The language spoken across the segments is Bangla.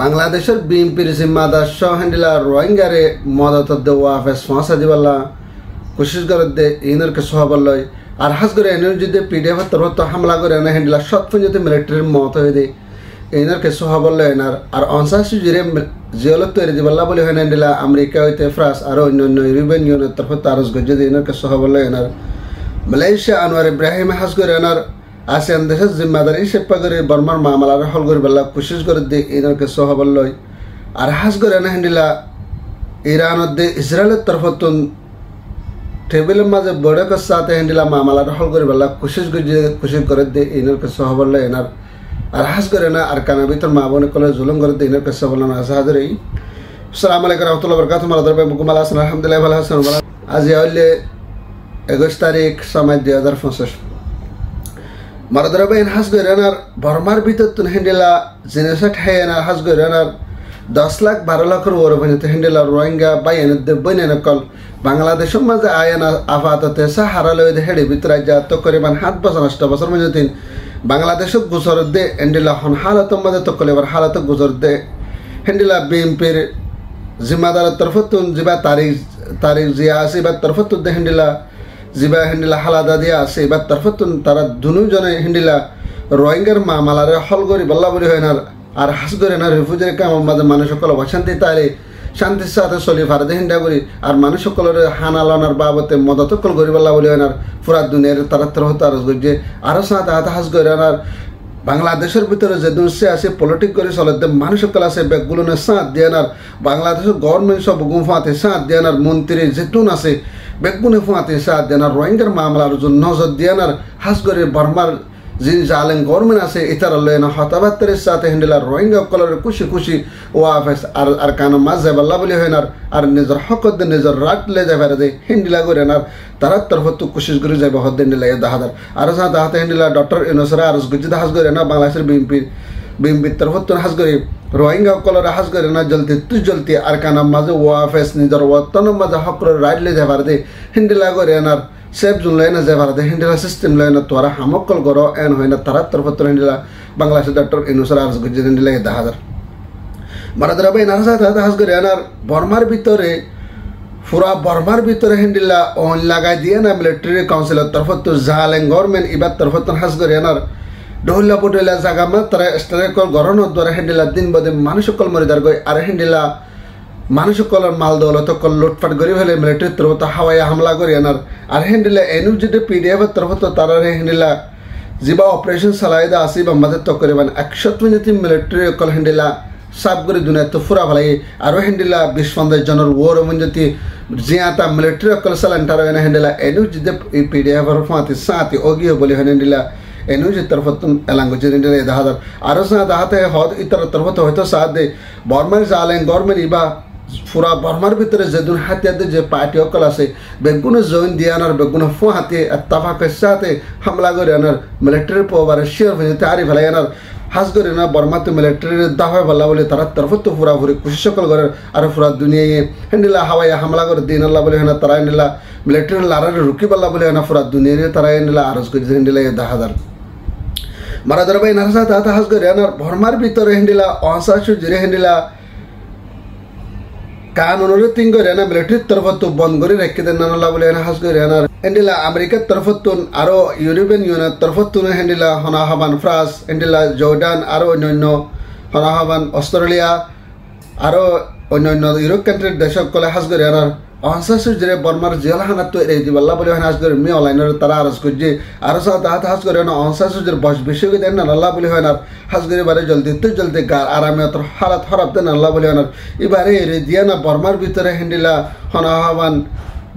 বাংলাদেশের বিএনপির জিম্মাদার সহ হ্যান্ডিলা রোহিঙ্গারে মদত দেওয়া ফেস ফাঁসা দিবাল্লা কোশিশ করে দে ইনরকে সহবল্লয় আর হাস করে এনের যদি পিডিএফ তরফ হামলা করে এনে হ্যান্ডিলা সৎফুন যদি মিলিটারির মত হয়ে দেয় ইনরকে সহবল্লয় এনার আর অনসাসি জিরে জিওলত তৈরি দিবাল্লা বলে হয় হ্যান্ডিলা আমেরিকা হইতে ফ্রান্স আর অন্যান্য ইউরোপিয়ান ইউনিয়নের তরফ তারস গজ্জে দিয়ে ইনরকে সহবল্লয় এনার মালয়েশিয়া আনোয়ার ইব্রাহিম হাস করে এনার আসিয়ান দেশের জিম্মাদারি সেপ্পা করে বর্মার মামলার হল করে বেলা কোশিশ করে দিয়ে ইনরকে সহবল্লয় আর হাস করে এনে হ্যান্ডিলা ইরানত দিয়ে ইসরায়েলের তরফতুন টেবিলের মাঝে বড়কের সাথে হ্যান্ডিলা মামলার হল করে বেলা কোশিশ করে দিয়ে ইনরকে সহবল্লয় এনার আর হাস করে না আর কানা ভিতর মা বোনে কলে জুলুম করে দিয়ে ইনরকে সহবল্লয় আছে হাজার এই আসসালামু আলাইকুম রহমতুল্লাহ বরকাতুহু মারা দরবে মুকুমাল হাসান আলহামদুলিল্লাহ ভালো হাসান আজ হইলে 21 তারিখ সময় 2025 মারাদরবে হাস গরেনার বর্মার ভিতর তুন হ্যান্ডেলা জিনিসা ঠাইয়ানার হাস গরেনার 10 লাখ 12 লাখের ওর বনিতে হ্যান্ডেলা রোহিঙ্গা বাইয়ানের দেবইনে নকল বাংলাদেশের মাঝে আয়ানা আফাততে সাহারা লইতে হেডে ভিতরে যা তো করিবান 7 বছর 8 বছর মধ্যে তিন বাংলাদেশের গুজর দে হ্যান্ডেলা হন হালাতের মাঝে তো কলেবার হালাতে গুজর দে হ্যান্ডেলা বিএনপির জিম্মাদার তরফতুন জিবা তারিখ জিয়া আছে বা তরফতুন দে হ্যান্ডেলা জিবা হ্যান্ডিলা হালাদা দিয়া আছে এবার তরফতুন তারা দুজনে হ্যান্ডিলা রোহিঙ্গার মামলারে হল করি বল্লা বলি হয় না আর হাস করে না রিফিউজির কাম মাঝে মানুষ সকল অশান্তি তাইলে শান্তির সাথে চলি ভারতে হিন্দা করি আর মানুষ সকলের হানালানার বাবতে মদত কল করি বল্লা বলি হয় না পুরা দুনিয়ার তারা তরফত আরজ করছে আরো সাথে হাতে হাস করে না বাংলাদেশের ভিতরে যে দুঃসে আছে পলিটিক করে চলতে মানুষ সকল আছে ব্যাগগুলোনে সাঁত দিয়ে না বাংলাদেশের গভর্নমেন্ট সব গুফাতে সাঁত দিয়ে না মন্ত্রী যেতুন আছে বেগুনে ফুয়াতে সাথ দেনার রোহিঙ্গার মামলার জন্য নজর দিয়ানার হাস করে বর্মার যিনি জালেন গভর্নমেন্ট আছে ইতার লয়না হতাবাত্তরের সাথে হ্যান্ডেলার রোহিঙ্গা কলরের খুশি খুশি ও আফেস আর কানো মাছ যাবাল্লা বলি হয় না আর নিজের হকত নিজের রাট লে যাবার দে হিন্দিলা করে না তারা তরফ তো কোশিশ করে যাবে হদ হিন্দিলা দাহাদার আর সাথে হাতে হিন্দিলা ডক্টর ইনোসরা আর গুজিদ হাস করে না বাংলাদেশের বিএনপির তরফত হাস করে রোহিঙ্গা কলর হাস করে না জলতি আর কানাম মাঝে ওয়াফেস নিজের ওয়াতনের মাঝে হকর রাইট লে যাবার দে হিন্দিলা করে এনার সেফ জোন লয় না যাবার দে হিন্দিলা সিস্টেম লয় না তোরা হামকল করো এন হয় না তারা তরফত হিন্দিলা বাংলাদেশের ডক্টর ইনুসরা আর গুজিদ হিন্দিলা দাহাদার মারাদার ভাই এনার সাথে হাস করে এনার বর্মার ভিতরে পুরা বর্মার ভিতরে হিন্দিলা অন লাগাই দিয়ে না মিলিটারি কাউন্সিলের তরফত জালেন গভর্নমেন্ট এবার তরফত হাস করে এনার ডহল্লা পটলা জাগা মাত্র স্ট্রাইকর গরনের দ্বারা হ্যান্ডেলা দিন বদে মানুষ সকল মরিদার গই আর হ্যান্ডেলা মানুষ সকলের মাল দৌলত কল লুটপাট করি ফেলে মিলিটারি তরফত হাওয়াই হামলা করি আনার আর হ্যান্ডেলা এনু যেটা পিডিএফ তরফত তারা হ্যান্ডেলা যা অপারেশন চালাই দা আসি বা মাঝে তো করিবান 100 মিলিটারি কল হ্যান্ডেলা সাব করে দুনিয়া তো ফুরা ফেলাই আর হ্যান্ডেলা 20-50 জনের ওর মঞ্জতি জিয়াতা মিলিটারি কল সালান্টার হ্যান্ডেলা এনু যেটা পিডিএফ ফাঁতি সাথে অগিয়ে বলে হ্যান্ডেলা এনু যে তরফতুন এলাঙ্গো যে দাহাদার আরো সাথে দাহাতে হদ ইতর তরফত হয়তো সাথ দে বর্মার জালেন গভর্নমেন্ট ইবা পুরা বর্মার ভিতরে যে দুন হাতিয়াতে যে পার্টি অকল আছে বেগুনে জয়েন দিয়ে আনার বেগুনে ফো হাতে তাফাকের সাথে হামলা করে আনার মিলিটারি পাওয়ারে শেয়ার হয়ে তারি ফেলাই আনার হাস করে না বর্মাতে মিলিটারি দাফা ভাল্লা বলে তারা তরফত পুরা ভরে খুশি সকল করে আর পুরা দুনিয়ায় হ্যান্ডিলা হাওয়াই হামলা করে দিন আল্লাহ বলে না তারা হ্যান্ডিলা মিলিটারি লারারে রুকি পাল্লা বলে না পুরা দুনিয়ায় তারা হ্যান্ডিলা আরজ করে হ্যান্ডিলা দাহাদার মারাদার ভাই নার সাথে হাতে হাস করে আনার বর্মার ভিতরে হ্যান্ডিলা অসাসু জিরে হ্যান্ডিলা কানুনের তিন করে না মিলিটারির তরফত বন্ধ করে রেখে দেন নানাল্লাহ বলে হাস করে আনার হ্যান্ডিলা আমেরিকার তরফতুন আরো ইউরোপিয়ান ইউনিয়নের তরফতুন হ্যান্ডিলা হনাহাবান ফ্রান্স হ্যান্ডিলা জর্ডান আরো অন্যান্য হনাহাবান অস্ট্রেলিয়া আরো অন্যান্য ইউরোপ কান্ট্রির দেশক কলে হাস করে আনার অহসাসু জিরে বর্মার জেলহানা তো এই দিবাল্লা বলে হাস করে মি অনলাইনের তারা আরজ করছে আরো সাথে হাতে হাস করে না অহসাসু জির বয়স বেশি হয়ে দেন না আল্লাহ বলে হয় না হাস করে বারে জলদি গার আরামে তোর হালাত খারাপ দেন আল্লাহ বলে হয় না এবারে রে দিয়া না বর্মার ভিতরে হ্যান্ডিলা হনাহাবান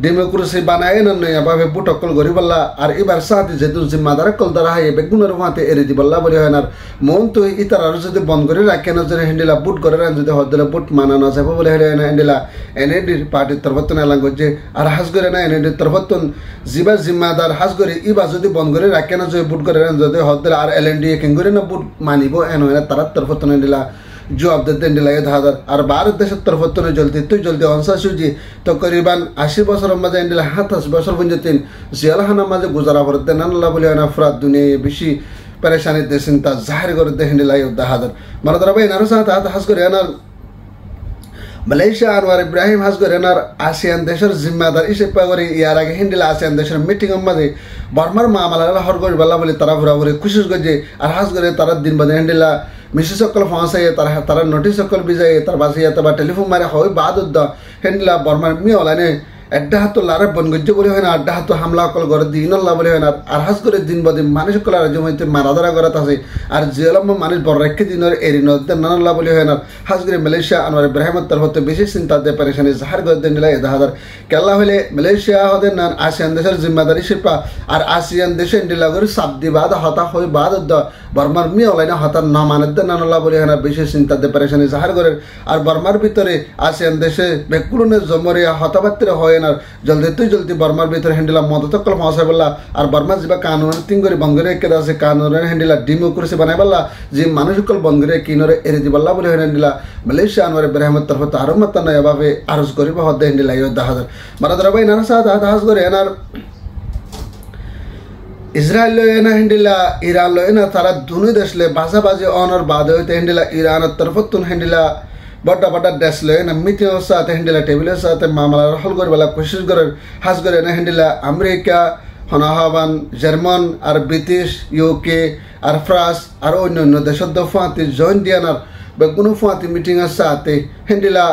ডেমোক্রেসি বানায় না এভাবে বুটকল করি বললা আর এবার সাথে যেহেতু জিম্মাদার কল দ্বারা হয় বেগুনের মাতে এরে দি বললা বলে হয় না মন তো ইতার আরো যদি বন্ধ করে রাখে না যদি হ্যান্ডিলা বুট করে রান যদি হদ্দলে বুট মানানো যাবে বলে হয় না হ্যান্ডিলা এনএডির পার্টির তরফতন এলাম করছে আর হাস করে না এনএডির তরফতন জিবা জিম্মাদার হাস করে ইবা যদি বন্ধ করে রাখে না যদি বুট করে রান যদি হদ্দলে আর এলএনডি কেন করে না বুট মানিব এন হয় না তারা তরফতন হ্যান্ডিলা জবাব দেন দিলাই দাহাদার আর ভারত দেশের তরফতনে জলদি অনসাসুজি তো করিবান 80 বছরের মাঝে এন্ডিলা 27 বছর পর্যন্ত জেলখানার মাঝে গুজারা করতে নানাল্লাহ বলে না ফুরাত দুনিয়ায় বেশি পেরেশানি দে চিন্তা জাহির করে দে হিন্দিলাই দাহাদার মানে ধরা ভাই নারো সাথে হাজ করে এনার মালয়েশিয়া আনোয়ার ইব্রাহিম হাজ করে এনার আসিয়ান দেশের জিম্মাদার ইসেপা করে ইয়ার আগে হিন্দিলা আসিয়ান দেশের মিটিং মাঝে বর্মার মামালা হর করি বাল্লা বলে তারা ঘুরা ঘুরে খুশি গজে আর হাজ করে তারা দিন বাদে হিন্দিলা মিশি সকল ফসাইয়ে তারা নোটিস সকল বিজাইয়ে তার বাসিয়ে বা টেলিফোন মারে হয় বাদ উদ্দ হিন্দিলা বর্মার মিয়ে ওলানে এড্ডা হাত লারে বনগজ্য বলে হয় না আড্ডা হাত হামলা কল করে দিনল্লা বলে হয় না আর হাজ করে দিন বাদে মানুষ সকল আর জমিতে মারাধারা করাত আছে আর জিয়ালম্ব মানুষ বড় রেখে দিনের এরি নদ নানাল্লা বলে হয় না হাজ করে মালয়েশিয়া আনোয়ার ইব্রাহিমের তরফতে বেশি চিন্তা দে পেরেশানি জাহার করে দেন নিলা এদাহাদার কেল্লা হলে মালয়েশিয়া হদের নান আসিয়ান দেশের জিম্মাদারি শিল্পা আর আসিয়ান দেশে ইন্ডিলা করে সাবদি বাদ হতা হয়ে বাদ বর্মার মিয়ে ওলাই না হতার না মানের দেন নানাল্লা বলে হয় না বেশি চিন্তা দে পেরেশানি জাহার করে আর বর্মার ভিতরে আসিয়ান দেশে বেকুলনের জমরিয়া হতাবাত্তির হয় না জলদি বর্মার ভিতরে হ্যান্ডেলা মদতকল ফাঁসা বললা আর বর্মা যা কানুন তিন করে বঙ্গরে একে আছে কানুনের হ্যান্ডেলা ডিমো করেছে বানাই বললা যে মানুষকল বঙ্গরে কিনরে এরে দি বললা বলে হ্যান্ডেলা মালয়েশিয়া আনোয়ার ইব্রাহিমের তরফ আরো মাত্রা নয় এভাবে আরজ করিব হদ্দে হ্যান্ডেলা ইয় দাহাদার মারা ধরা ভাই নানা সাথে হাজ করে এনার ইসরায়েল লয় না হ্যান্ডেলা ইরান লয় না তারা দুই দেশলে বাজাবাজি অনর বাদ হইতে হ্যান্ডেলা ইরানের তরফতুন হ্যান্ডেলা বড় বড় দেশ লয় না মিটিংয়ের সাথে হ্যান্ডেলা টেবিলের সাথে মামলা হল করে বেলা কোশিশ করে হাজ করে না হ্যান্ডেলা আমেরিকা হনাহাবান জার্মান আর ব্রিটিশ ইউকে আর ফ্রান্স আর অন্যান্য দেশের ফাঁতি জয়েন দিয়ানার বেগুনো ফাঁতি মিটিংয়ের সাথে হ্যান্ডেলা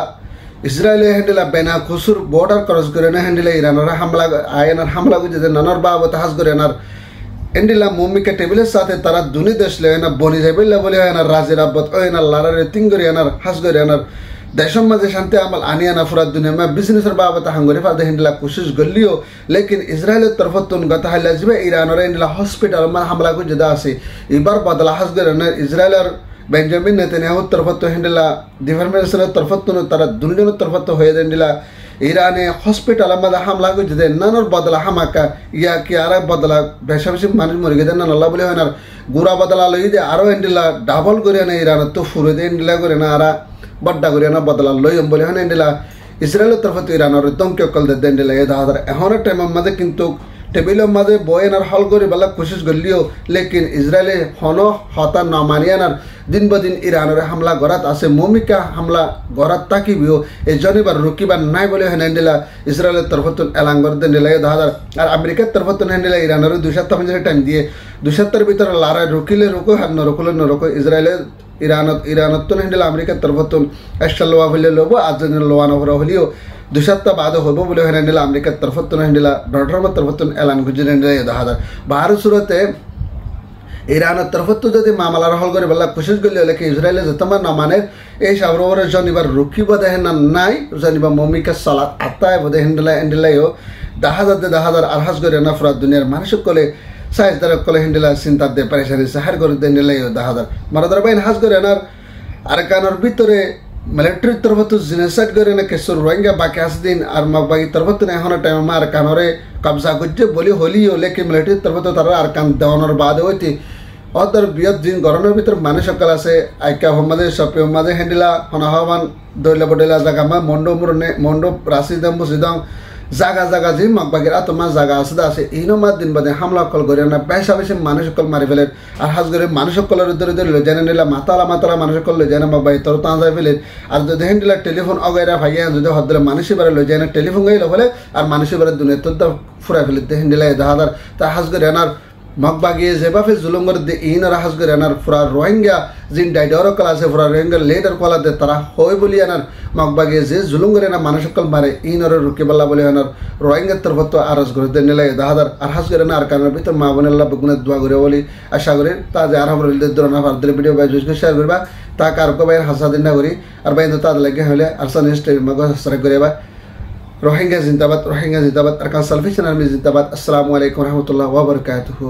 ইসরায়েলে হ্যান্ডেলা বেনা খুসুর বর্ডার ক্রস করে না হ্যান্ডেলা ইরানের হামলা আয়নার হামলা গুজে নানার বাবত হাজ করে এনার এন্ডিলা মমিকা টেবিলের সাথে তারা দুনি দেশ লয় না বনি যাইবেলা বলে হয় না রাজের আব্বত ওই না লারারে তিন করে আনার হাস করে আনার দেশের মাঝে শান্তি আমল আনি আনা ফুরাত দুনিয়া মা বিজনেসের বাবত হাঙ্গরে ফাদে হিন্দিলা কোশিশ গলিও লেকিন ইসরায়েলের তরফতুন গত হাইলা যাবে ইরানের এন্ডিলা হসপিটাল মা হামলা করে যেটা আছে এবার বদলা হাস করে আনার ইসরায়েলের বেঞ্জামিন নেতানিয়াহুর তরফত হিন্দিলা ডিফার্মেশনের তরফতুন তারা দুনিজনের তরফত হয়ে দেন্ডিলা ইরানে হসপিটাল আমাদের হামলা করছে যে নানার বদলা হামাকা ইয়া কি আর বদলা বেশা বেশি মানুষ মরে গেছে না নাল্লা বলে হয় না গুড়া বদলা লই যে আরো এন্ডিলা ডাবল করে না ইরানের তো ফুরে দিয়ে এন্ডিলা করে না আর বড্ডা করে না বদলা লই বলে হয় না এন্ডিলা ইসরায়েলের তরফত ইরানের দমকে অকল দে এন্ডিলা এ দাহাদার এখনের টাইমের মাঝে কিন্তু টেবিলের মাঝে বয়েনার হল করে বেলা কোশিশ করলিও লেকিন ইসরায়েলে হন হতা না মানিয়ানার দিন বদিন ইরানের হামলা গড়াত আছে মমিকা হামলা গড়াত তাকিবিও এই জনিবার রুকিবার নাই বলে হ্যান্ডেলা ইসরায়েলের তরফতুন এলাং করে দেন্ডিলা দাহাদার আর আমেরিকার তরফতুন হ্যান্ডেলা ইরানের 2 সপ্তাহ টাইম দিয়ে 2 সপ্তাহের ভিতরে লারায় রুকিলে রুকো আর নরকুলে নরকো ইসরায়েলের ইরানত তো হ্যান্ডেলা আমেরিকার তরফতুন একটা লোয়া হলে লোবো আর জন লোয়া নহরা হলেও 2 সপ্তাহ বাদ হইব বলে হ্যান্ডেলা আমেরিকার তরফতুন হ্যান্ডেলা ডলার তরফতুন এলান গুজরে হ্যান্ডেলা দাহাদার বাহার সুরতে ইরানের তরফত যদি মামলার হল করে বেলা কোশিশ করলে হলে কি ইসরায়েলে যেতমান না মানে এই সাবরবরের জনিবার রুকিব দেখেন না নাই জনিবা মমিকা সালাত আত্মায় বোধে হ্যান্ডেলাইও দাহাদার আর হাজ করে না ফুরাত দুনিয়ার মানুষ কলে সাইজ দ্বারা কলে হ্যান্ডেলা চিন্তার দে পারেশানি সাহার করে হ্যান্ডেলাইও দাহাদার মারাদার বাইন হাজ করে না আর কানোর ভিতরে মিলিটারির তরফত জিনেসাইড করে না কেশর রোহিঙ্গা বাকি আসদিন আর বাকি তরফত এখন টাইম আর কানরে কবজা করছে বলি হলিও লেকিন মিলিটারির তরফত তারা আর কান দেওয়ানোর বাদে হইতে অদর বৃহৎ দিন গরমের ভিতর মানুষ সকল আছে আইকা হমাদে সপে হমাদে হ্যান্ডেলা হনাহবান দইলা বডেলা জায়গা মা মন্ড রাশিদম বুসিদম জাগা যে মাকবাগের তোমার জায়গা আছে ইনমার দিন বাদে হামলা কল করে না বেশা বেশি মানুষ সকল মারি ফেলেন আর হাজ করে মানুষ সকলের ধরে লই জানে নিলা মাতালা মানুষ সকল লই জানে মাকবাই তোর তা যাই ফেলেন আর যদি হ্যান্ডেলা টেলিফোন অগাইরা ভাইয়া যদি হদ্দলে মানুষের বারে লই জানে টেলিফোন গাইল ফেলে আর মানুষের বারে দুনিয়া তো ফুরাই ফেলে হ্যান্ডেলা দাহাদার তা হাজ করে আনার মকবাগিয়ে যেভাবে জুলুম করে দিয়ে ইনারা হাজ করে আনার ফুরা রোহিঙ্গা যিন ডাইডর কল আছে ফুরা রোহিঙ্গা লেডার কলা দে তারা হয় বলি আনার মকবাগিয়ে যে জুলুম করে না মানুষ সকল মারে ইনরে রুকিবাল্লা বলে আনার রোহিঙ্গার তরফত আরজ করে দেন নিলাই দাহাদার আর হাজ করে না আর কারণের ভিতর মা বোনেল্লা বেগুনের দোয়া করে বলি আশা করি তা যে আর আমার দোরানা ভারতের ভিডিও বাই জুস শেয়ার করবা তা কারকো বাইর হাসা দিন না করি আর বাইন তো তাদের লাগে হলে আর সানেস্ট মগ সাবস্ক্রাইব করে বা रोहिंग्या जिंदाबाद अरकान सल्फेशन आर्मी जिंदाबाद अस्सलामु अलैकुम रहमतुल्लाहि व बरकातुहू।